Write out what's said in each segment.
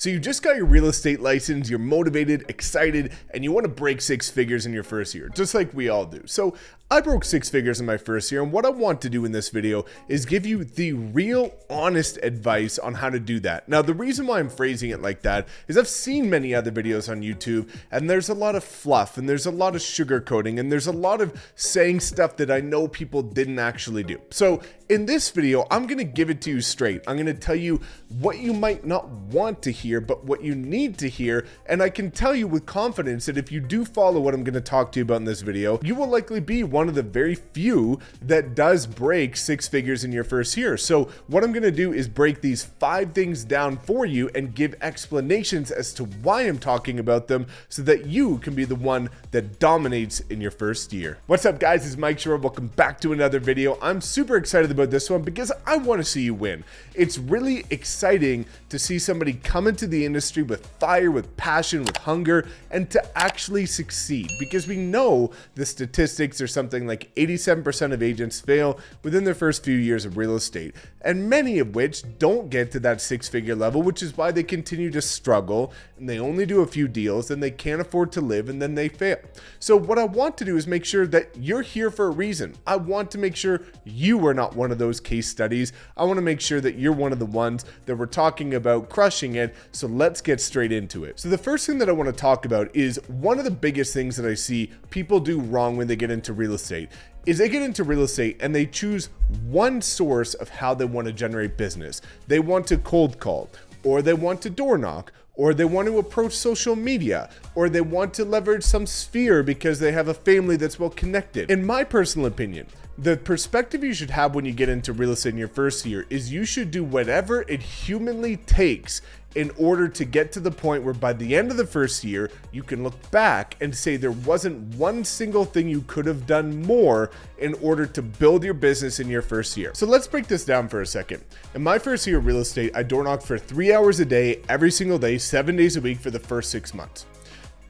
So you just got your real estate license, you're motivated, excited, and you want to break six figures in your first year, just like we all do. So I broke six figures in my first year, and what I want to do in this video is give you the real honest advice on how to do that. Now, the reason why I'm phrasing it like that is I've seen many other videos on YouTube, and there's a lot of fluff, and there's a lot of sugarcoating, and there's a lot of saying stuff that I know people didn't actually do. So in this video, I'm going to give it to you straight. I'm going to tell you what you might not want to hear, but what you need to hear. And I can tell you with confidence that if you do follow what I'm going to talk to you about in this video, you will likely be one of the very few that does break six figures in your first year. So what I'm going to do is break these 5 things down for you and give explanations as to why I'm talking about them so that you can be the one that dominates in your first year. What's up, guys? It's Mike Sherrard. Welcome back to another video. I'm super excited about this one because I want to see you win. It's really exciting to see somebody come into the industry with fire, with passion, with hunger, and to actually succeed, because we know the statistics are something like 87% of agents fail within their first few years of real estate, and many of which don't get to that six-figure level, which is why they continue to struggle and they only do a few deals and they can't afford to live and then they fail. So what I want to do is make sure that you're here for a reason. I want to make sure you are not one of those case studies. I want to make sure that you're one of the ones that we're talking about crushing it. So let's get straight into it. So the first thing that I want to talk about is one of the biggest things that I see people do wrong when they get into real estate is they get into real estate and they choose one source of how they want to generate business. They want to cold call, or they want to door knock, or they want to approach social media, or they want to leverage some sphere because they have a family that's well connected. In my personal opinion, the perspective you should have when you get into real estate in your first year is you should do whatever it humanly takes in order to get to the point where by the end of the first year, you can look back and say there wasn't one single thing you could have done more in order to build your business in your first year. So let's break this down for a second. In my first year of real estate, I door knocked for 3 hours a day, every single day, 7 days a week for the first 6 months.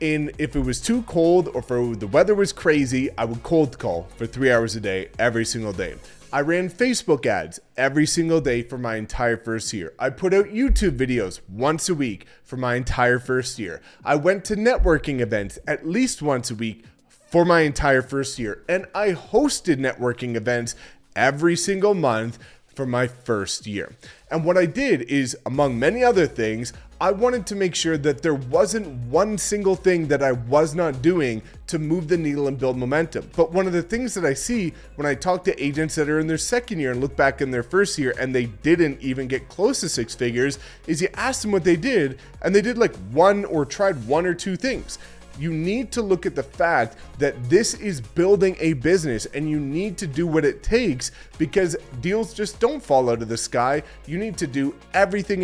And if it was too cold or if the weather was crazy, I would cold call for 3 hours a day, every single day. I ran Facebook ads every single day for my entire first year. I put out YouTube videos once a week for my entire first year. I went to networking events at least once a week for my entire first year. And I hosted networking events every single month for my first year. And what I did is, among many other things, I wanted to make sure that there wasn't one single thing that I was not doing to move the needle and build momentum. But one of the things that I see when I talk to agents that are in their second year and look back in their first year and they didn't even get close to six figures is you ask them what they did, and they did like one or tried one or two things. You need to look at the fact that this is building a business and you need to do what it takes, because deals just don't fall out of the sky. You need to do everything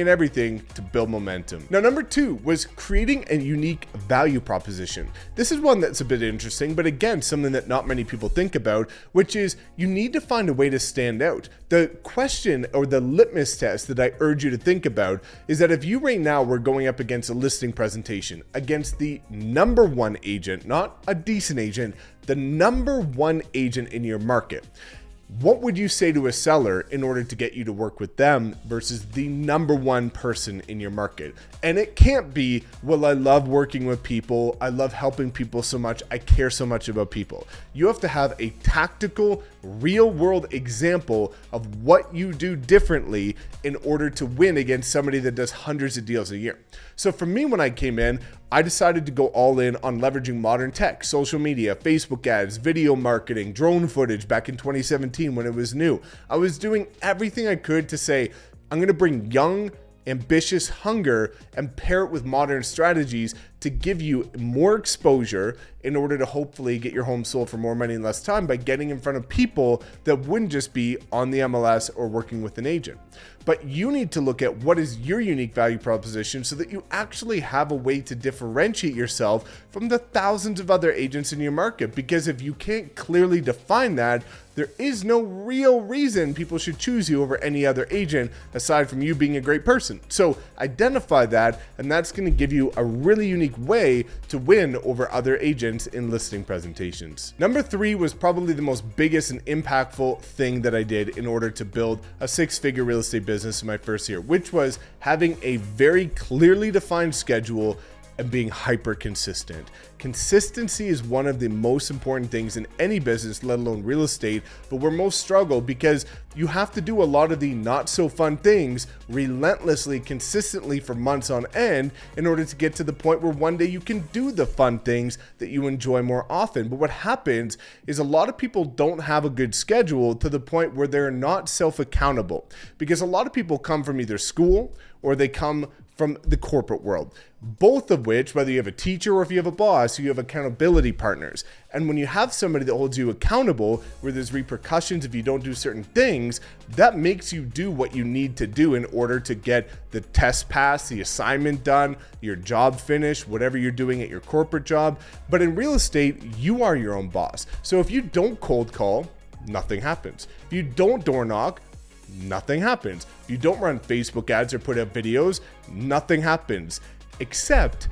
to build momentum. Now, number 2 was creating a unique value proposition. This is one that's a bit interesting, but again, something that not many people think about, which is you need to find a way to stand out. The question or the litmus test that I urge you to think about is that if you right now were going up against a listing presentation against the number one agent, not a decent agent, the number one agent in your market, what would you say to a seller in order to get you to work with them versus the number one person in your market? And it can't be, well, I love working with people, I love helping people so much, I care so much about people. You have to have a tactical, real world example of what you do differently in order to win against somebody that does hundreds of deals a year. So for me, when I came in, I decided to go all in on leveraging modern tech, social media, Facebook ads, video marketing, drone footage back in 2017 when it was new. I was doing everything I could to say, I'm going to bring young, ambitious hunger and pair it with modern strategies to give you more exposure in order to hopefully get your home sold for more money in less time by getting in front of people that wouldn't just be on the MLS or working with an agent. But you need to look at what is your unique value proposition so that you actually have a way to differentiate yourself from the thousands of other agents in your market. Because if you can't clearly define that, there is no real reason people should choose you over any other agent aside from you being a great person. So identify that, and that's going to give you a really unique unique way to win over other agents in listing presentations. Number 3 was probably the most biggest and impactful thing that I did in order to build a 6-figure real estate business in my first year, which was having a very clearly defined schedule and being hyper consistent. Consistency is one of the most important things in any business, let alone real estate, but where most struggle because you have to do a lot of the not so fun things relentlessly, consistently for months on end in order to get to the point where one day you can do the fun things that you enjoy more often. But what happens is a lot of people don't have a good schedule to the point where they're not self-accountable, because a lot of people come from either school or they come from the corporate world, both of which, whether you have a teacher or if you have a boss, you have accountability partners. And when you have somebody that holds you accountable, where there's repercussions if you don't do certain things, that makes you do what you need to do in order to get the test passed, the assignment done, your job finished, whatever you're doing at your corporate job. But in real estate, you are your own boss. So if you don't cold call, nothing happens. If you don't door knock, nothing happens. If you don't run Facebook ads or put out videos, nothing happens. Except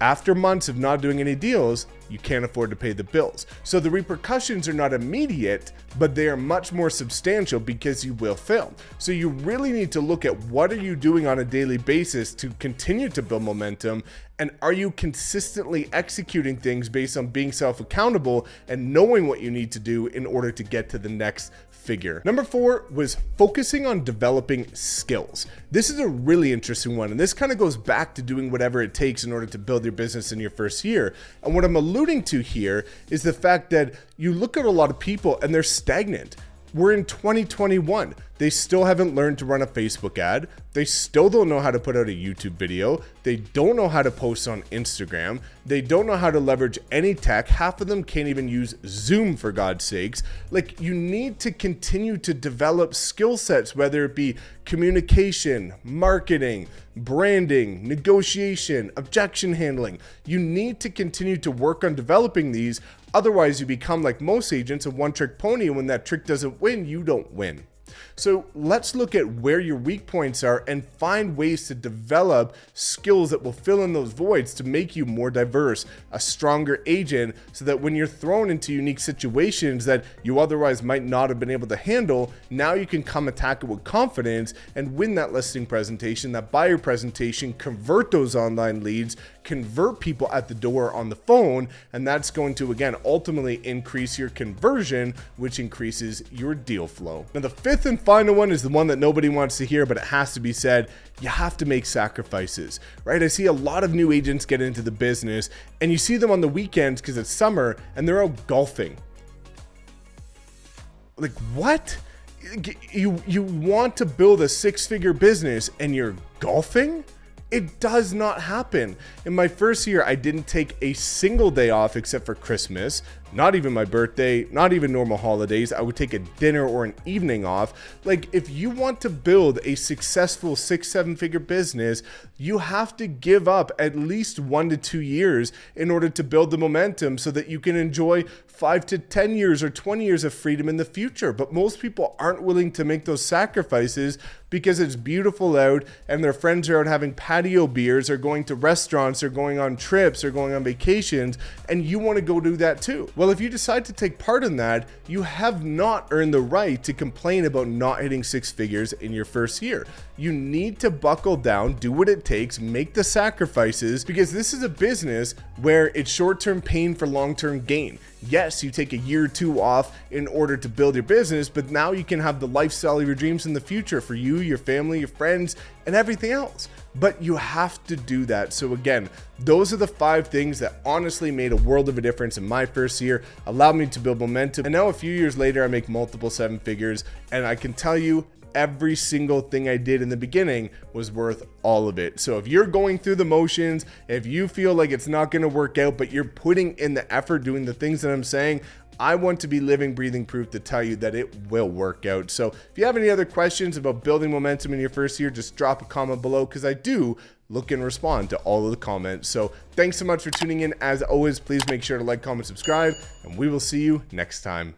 after months of not doing any deals, you can't afford to pay the bills. So the repercussions are not immediate, but they are much more substantial because you will fail. So you really need to look at what are you doing on a daily basis to continue to build momentum, and are you consistently executing things based on being self-accountable and knowing what you need to do in order to get to the next figure. Number 4 was focusing on developing skills. This is a really interesting one, and this kind of goes back to doing whatever it takes in order to build your business in your first year. And what I'm alluding to here is the fact that you look at a lot of people and they're stagnant. We're in 2021. They still haven't learned to run a Facebook ad. They still don't know how to put out a YouTube video. They don't know how to post on Instagram. They don't know how to leverage any tech. Half of them can't even use Zoom, for God's sakes. Like, you need to continue to develop skill sets, whether it be communication, marketing, branding, negotiation, objection handling. You need to continue to work on developing these. Otherwise, you become like most agents, a one-trick pony, and when that trick doesn't win, you don't win. So let's look at where your weak points are and find ways to develop skills that will fill in those voids to make you more diverse, a stronger agent, so that when you're thrown into unique situations that you otherwise might not have been able to handle, now you can come attack it with confidence and win that listing presentation, that buyer presentation, convert those online leads, convert people at the door on the phone, and that's going to, again, ultimately increase your conversion, which increases your deal flow. Now, the 5th and final one is the one that nobody wants to hear, but it has to be said. You have to make sacrifices, right? I see a lot of new agents get into the business, and you see them on the weekends because it's summer, and they're out golfing. Like, what? You want to build a 6-figure business and you're golfing? It does not happen. In my first year, I didn't take a single day off except for Christmas, not even my birthday, not even normal holidays. I would take a dinner or an evening off. Like, if you want to build a successful 6-7-figure business, you have to give up at least 1 to 2 years in order to build the momentum so that you can enjoy 5 to 10 years or 20 years of freedom in the future. But most people aren't willing to make those sacrifices because it's beautiful out and their friends are out having patio beers or going to restaurants or going on trips or going on vacations, and you want to go do that too. Well, if you decide to take part in that, you have not earned the right to complain about not hitting 6 figures in your first year. You need to buckle down, do what it takes, make the sacrifices, because this is a business where it's short-term pain for long-term gain. Yes, you take a year or 2 off in order to build your business, but now you can have the lifestyle of your dreams in the future for you, your family, your friends, and everything else. But you have to do that. So again, those are the 5 things that honestly made a world of a difference in my first year, allowed me to build momentum. And now a few years later, I make multiple 7 figures, and I can tell you, every single thing I did in the beginning was worth all of it. So if you're going through the motions, if you feel like it's not going to work out, but you're putting in the effort doing the things that I'm saying, I want to be living, breathing proof to tell you that it will work out. So if you have any other questions about building momentum in your first year, just drop a comment below, because I do look and respond to all of the comments. So thanks so much for tuning in. As always, please make sure to like, comment, subscribe, and we will see you next time.